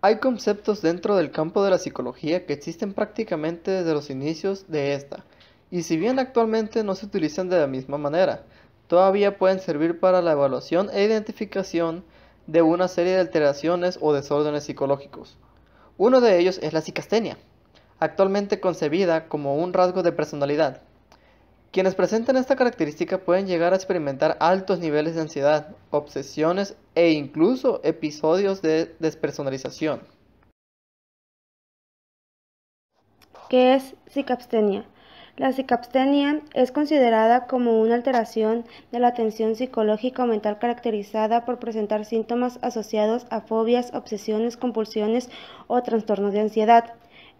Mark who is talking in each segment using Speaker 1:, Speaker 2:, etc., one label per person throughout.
Speaker 1: Hay conceptos dentro del campo de la psicología que existen prácticamente desde los inicios de esta, y si bien actualmente no se utilizan de la misma manera, todavía pueden servir para la evaluación e identificación de una serie de alteraciones o desórdenes psicológicos. Uno de ellos es la psicastenia, actualmente concebida como un rasgo de personalidad. Quienes presentan esta característica pueden llegar a experimentar altos niveles de ansiedad, obsesiones e incluso episodios de despersonalización.
Speaker 2: ¿Qué es psicapstenia? La psicapstenia es considerada como una alteración de la atención psicológica o mental caracterizada por presentar síntomas asociados a fobias, obsesiones, compulsiones o trastornos de ansiedad.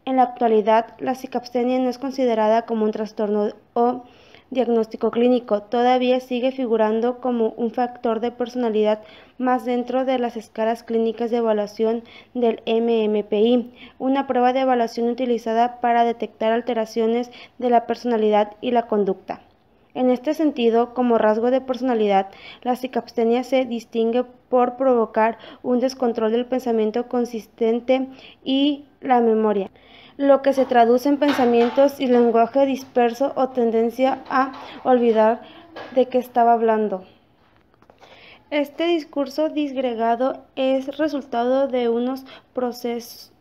Speaker 2: En la actualidad, la psicapstenia no es considerada como un trastorno o diagnóstico clínico, todavía sigue figurando como un factor de personalidad más dentro de las escalas clínicas de evaluación del MMPI, una prueba de evaluación utilizada para detectar alteraciones de la personalidad y la conducta. En este sentido, como rasgo de personalidad, la psicapstenia se distingue por provocar un descontrol del pensamiento consistente y la memoria, lo que se traduce en pensamientos y lenguaje disperso o tendencia a olvidar de qué estaba hablando. Este discurso disgregado es resultado de unos procesos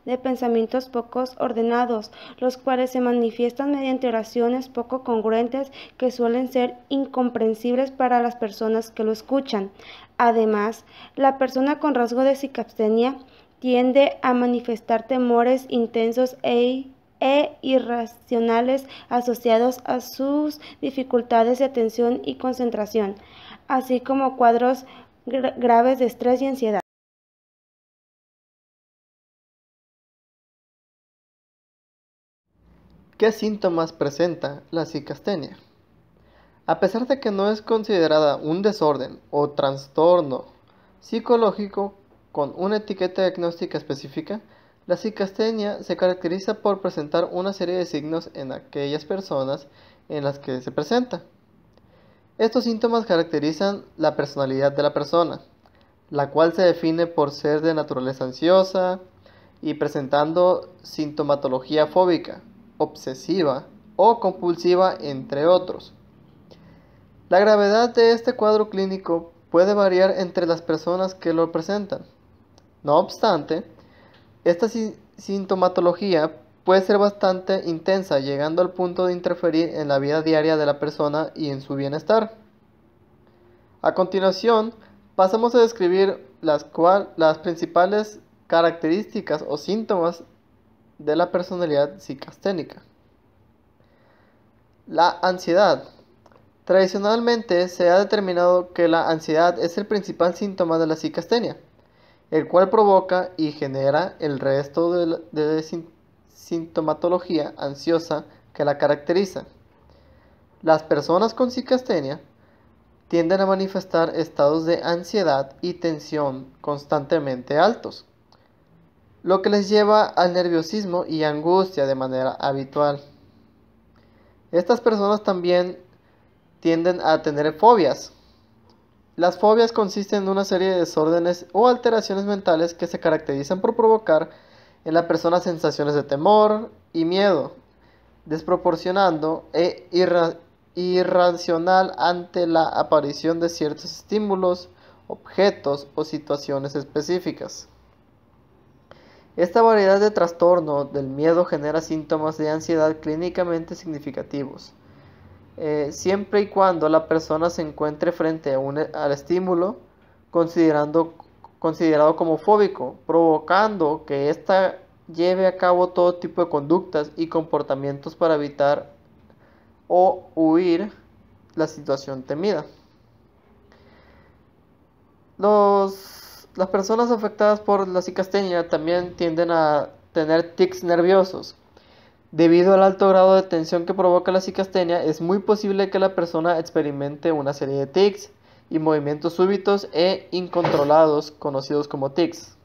Speaker 2: de pensamientos poco ordenados, los cuales se manifiestan mediante oraciones poco congruentes que suelen ser incomprensibles para las personas que lo escuchan. Además, la persona con rasgo de psicapstenia tiende a manifestar temores intensos e irracionales asociados a sus dificultades de atención y concentración, así como cuadros graves de estrés y ansiedad.
Speaker 1: ¿Qué síntomas presenta la psicastenia? A pesar de que no es considerada un desorden o trastorno psicológico con una etiqueta diagnóstica específica, la psicastenia se caracteriza por presentar una serie de signos en aquellas personas en las que se presenta. Estos síntomas caracterizan la personalidad de la persona, la cual se define por ser de naturaleza ansiosa y presentando sintomatología fóbica, obsesiva o compulsiva, entre otros. La gravedad de este cuadro clínico puede variar entre las personas que lo presentan. No obstante, esta sintomatología puede ser bastante intensa, llegando al punto de interferir en la vida diaria de la persona y en su bienestar. A continuación, pasamos a describir las principales características o síntomas de la personalidad psicasténica. La ansiedad. Tradicionalmente se ha determinado que la ansiedad es el principal síntoma de la psicastenia, el cual provoca y genera el resto de sintomatología ansiosa que la caracteriza. Las personas con psicastenia tienden a manifestar estados de ansiedad y tensión constantemente altos, lo que les lleva al nerviosismo y angustia de manera habitual. Estas personas también tienden a tener fobias. Las fobias consisten en una serie de desórdenes o alteraciones mentales que se caracterizan por provocar en la persona sensaciones de temor y miedo, desproporcionando e irracional ante la aparición de ciertos estímulos, objetos o situaciones específicas. Esta variedad de trastorno del miedo genera síntomas de ansiedad clínicamente significativos, siempre y cuando la persona se encuentre frente al estímulo considerado como fóbico, provocando que ésta lleve a cabo todo tipo de conductas y comportamientos para evitar o huir la situación temida. Las personas afectadas por la psicastenia también tienden a tener tics nerviosos. Debido al alto grado de tensión que provoca la psicastenia, es muy posible que la persona experimente una serie de tics y movimientos súbitos e incontrolados, conocidos como tics.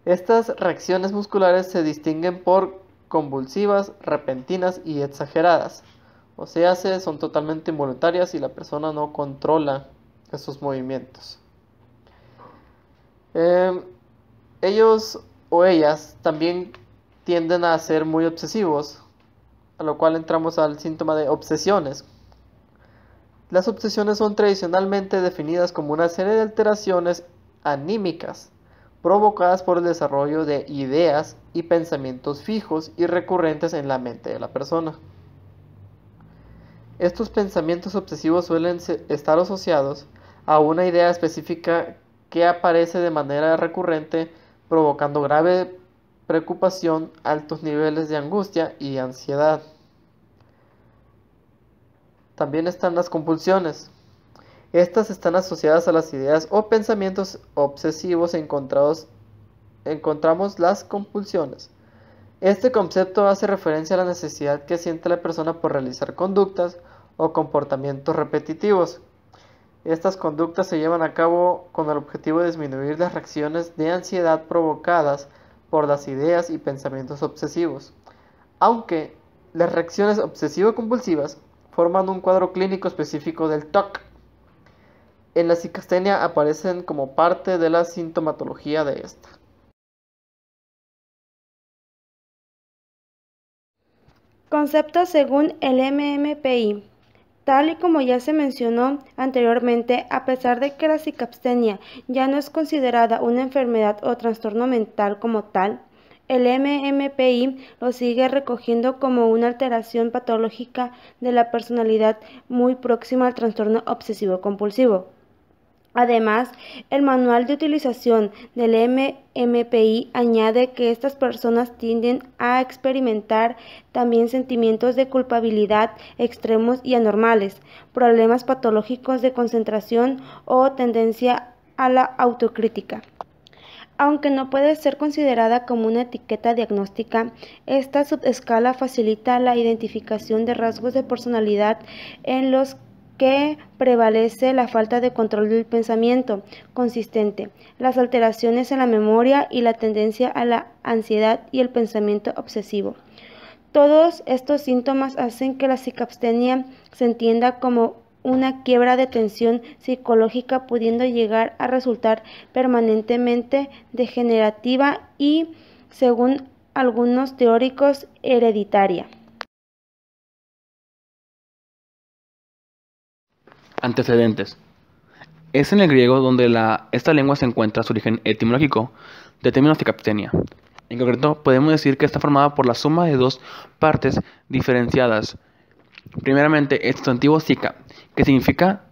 Speaker 1: Estas reacciones musculares se distinguen por convulsivas, repentinas y exageradas. O sea, son totalmente involuntarias y la persona no controla esos movimientos. ellos o ellas también tienden a ser muy obsesivos, a lo cual entramos al síntoma de obsesiones. Las obsesiones son tradicionalmente definidas como una serie de alteraciones anímicas provocadas por el desarrollo de ideas y pensamientos fijos y recurrentes en la mente de la persona. Estos pensamientos obsesivos suelen estar asociados a una idea específica que aparece de manera recurrente, provocando grave preocupación, altos niveles de angustia y ansiedad. También están las compulsiones. Estas están asociadas a las ideas o pensamientos obsesivos encontramos las compulsiones. Este concepto hace referencia a la necesidad que siente la persona por realizar conductas o comportamientos repetitivos. Estas conductas se llevan a cabo con el objetivo de disminuir las reacciones de ansiedad provocadas por las ideas y pensamientos obsesivos. Aunque las reacciones obsesivo-compulsivas forman un cuadro clínico específico del TOC, en la cicastenia aparecen como parte de la sintomatología de esta.
Speaker 2: Conceptos según el MMPI. Tal y como ya se mencionó anteriormente, a pesar de que la cicapstenia ya no es considerada una enfermedad o trastorno mental como tal, el MMPI lo sigue recogiendo como una alteración patológica de la personalidad muy próxima al trastorno obsesivo-compulsivo. Además, el manual de utilización del MMPI añade que estas personas tienden a experimentar también sentimientos de culpabilidad extremos y anormales, problemas patológicos de concentración o tendencia a la autocrítica. Aunque no puede ser considerada como una etiqueta diagnóstica, esta subescala facilita la identificación de rasgos de personalidad en los que prevalece la falta de control del pensamiento consistente, las alteraciones en la memoria y la tendencia a la ansiedad y el pensamiento obsesivo. Todos estos síntomas hacen que la cicapstenia se entienda como una quiebra de tensión psicológica, pudiendo llegar a resultar permanentemente degenerativa y, según algunos teóricos, hereditaria.
Speaker 3: Antecedentes. Es en el griego donde esta lengua se encuentra su origen etimológico del término cicapstenia. En concreto, podemos decir que está formada por la suma de dos partes diferenciadas. Primeramente, el sustantivo cica, que significa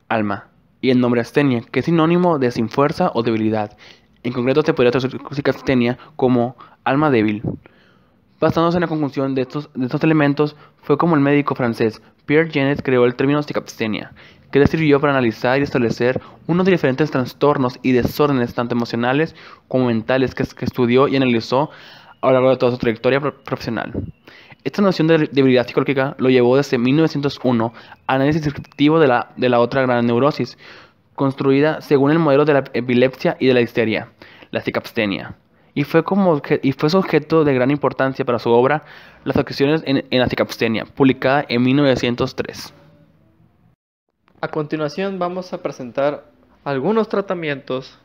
Speaker 3: alma, y el nombre astenia, que es sinónimo de sin fuerza o debilidad. En concreto, se podría traducir cicapstenia como alma débil. Basándose en la conjunción de estos elementos, fue como el médico francés Pierre Janet creó el término cicapstenia, que le sirvió para analizar y establecer uno de diferentes trastornos y desórdenes tanto emocionales como mentales que estudió y analizó a lo largo de toda su trayectoria profesional. Esta noción de debilidad psicológica lo llevó desde 1901 al análisis descriptivo de la otra gran neurosis, construida según el modelo de la epilepsia y de la histeria, la cicapstenia. Y fue su objeto de gran importancia para su obra Las afecciones en la cicapstenia, publicada en 1903.
Speaker 1: A continuación vamos a presentar algunos tratamientos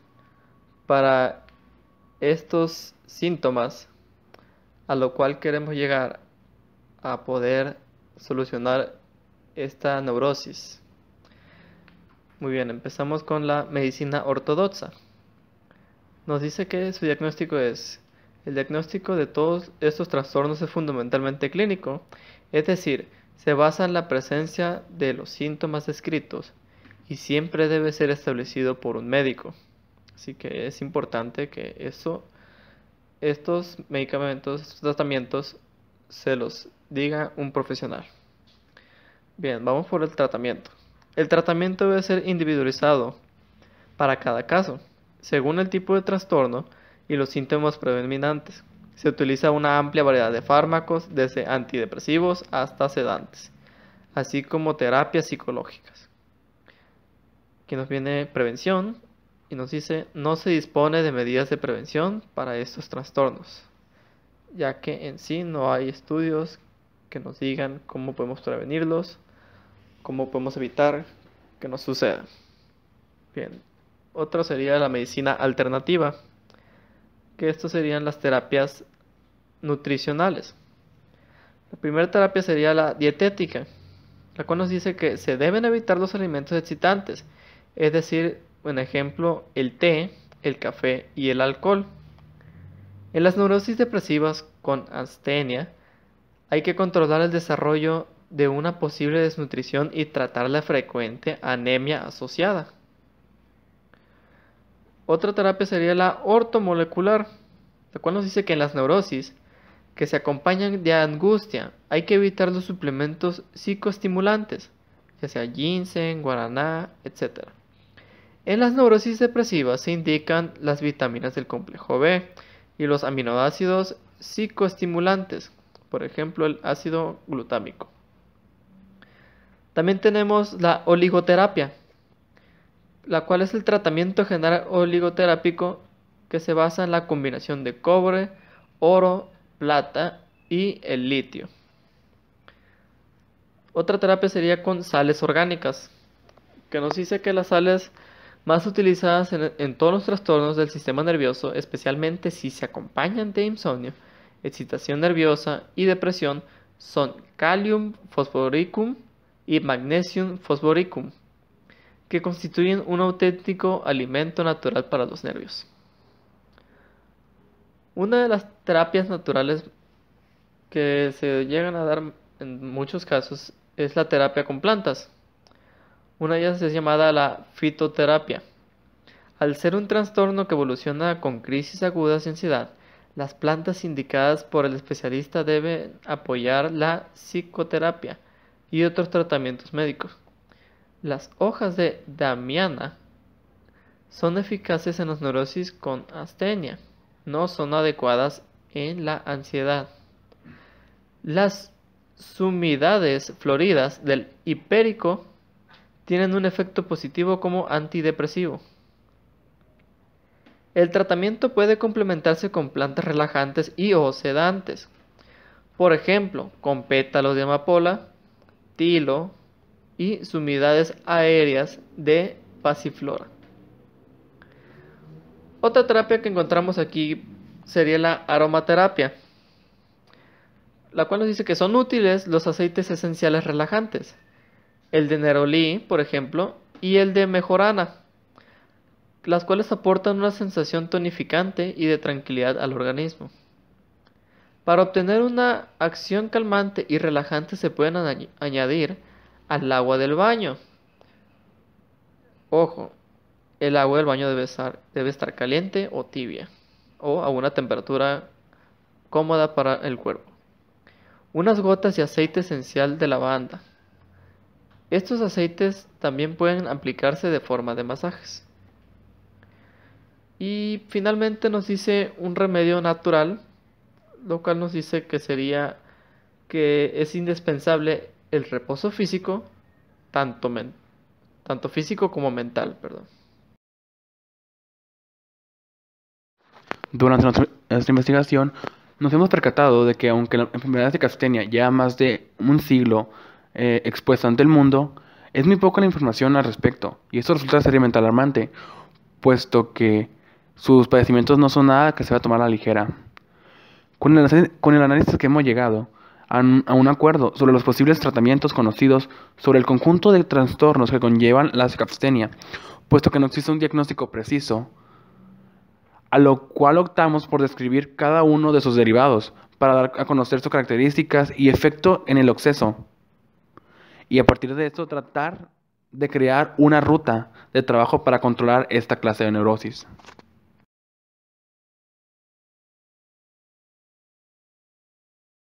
Speaker 1: para estos síntomas, a lo cual queremos llegar a poder solucionar esta neurosis. Muy bien, empezamos con la medicina ortodoxa. Nos dice que su diagnóstico es: el diagnóstico de todos estos trastornos es fundamentalmente clínico, es decir, se basa en la presencia de los síntomas descritos y siempre debe ser establecido por un médico. Así que es importante que estos medicamentos, estos tratamientos, se los diga un profesional. Bien, vamos por el tratamiento. El tratamiento debe ser individualizado para cada caso, según el tipo de trastorno y los síntomas predominantes. Se utiliza una amplia variedad de fármacos, desde antidepresivos hasta sedantes, así como terapias psicológicas. Aquí nos viene prevención y nos dice: no se dispone de medidas de prevención para estos trastornos, ya que en sí no hay estudios que nos digan cómo podemos prevenirlos, cómo podemos evitar que nos sucedan. Bien, otra sería la medicina alternativa. que estos serían las terapias nutricionales. La primera terapia sería la dietética, la cual nos dice que se deben evitar los alimentos excitantes, es decir, un ejemplo, el té, el café y el alcohol. En las neurosis depresivas con astenia, hay que controlar el desarrollo de una posible desnutrición y tratar la frecuente anemia asociada. Otra terapia sería la ortomolecular, la cual nos dice que en las neurosis que se acompañan de angustia hay que evitar los suplementos psicoestimulantes, ya sea ginseng, guaraná, etc. En las neurosis depresivas se indican las vitaminas del complejo B y los aminoácidos psicoestimulantes, por ejemplo el ácido glutámico. También tenemos la oligoterapia, la cual es el tratamiento general oligoterápico que se basa en la combinación de cobre, oro, plata y el litio. Otra terapia sería con sales orgánicas, que nos dice que las sales más utilizadas en todos los trastornos del sistema nervioso, especialmente si se acompañan de insomnio, excitación nerviosa y depresión, son Kalium phosphoricum y Magnesium phosphoricum, que constituyen un auténtico alimento natural para los nervios. Una de las terapias naturales que se llegan a dar en muchos casos es la terapia con plantas. Una de ellas es llamada la fitoterapia. Al ser un trastorno que evoluciona con crisis agudas de ansiedad, las plantas indicadas por el especialista deben apoyar la psicoterapia y otros tratamientos médicos. Las hojas de damiana son eficaces en las neurosis con astenia, no son adecuadas en la ansiedad. Las sumidades floridas del hipérico tienen un efecto positivo como antidepresivo. El tratamiento puede complementarse con plantas relajantes y o sedantes, por ejemplo, con pétalos de amapola, tilo y sumidades aéreas de pasiflora. Otra terapia que encontramos aquí sería la aromaterapia, la cual nos dice que son útiles los aceites esenciales relajantes, el de nerolí, por ejemplo, y el de mejorana, las cuales aportan una sensación tonificante y de tranquilidad al organismo. Para obtener una acción calmante y relajante se pueden añadir al agua del baño. Ojo, el agua del baño debe estar caliente o tibia, o a una temperatura cómoda para el cuerpo. Unas gotas de aceite esencial de lavanda. Estos aceites también pueden aplicarse de forma de masajes. Y finalmente nos dice un remedio natural, lo cual nos dice que es indispensable el reposo físico, tanto físico como mental, perdón.
Speaker 3: Durante nuestra investigación nos hemos percatado de que aunque la enfermedad de Castenia lleva más de un siglo expuesta ante el mundo, es muy poca la información al respecto, y esto resulta seriamente alarmante, puesto que sus padecimientos no son nada que se va a tomar a la ligera. Con el análisis que hemos llegado a un acuerdo sobre los posibles tratamientos conocidos sobre el conjunto de trastornos que conllevan la cicapstenia, puesto que no existe un diagnóstico preciso, a lo cual optamos por describir cada uno de sus derivados para dar a conocer sus características y efecto en el exceso, y a partir de esto tratar de crear una ruta de trabajo para controlar esta clase de neurosis.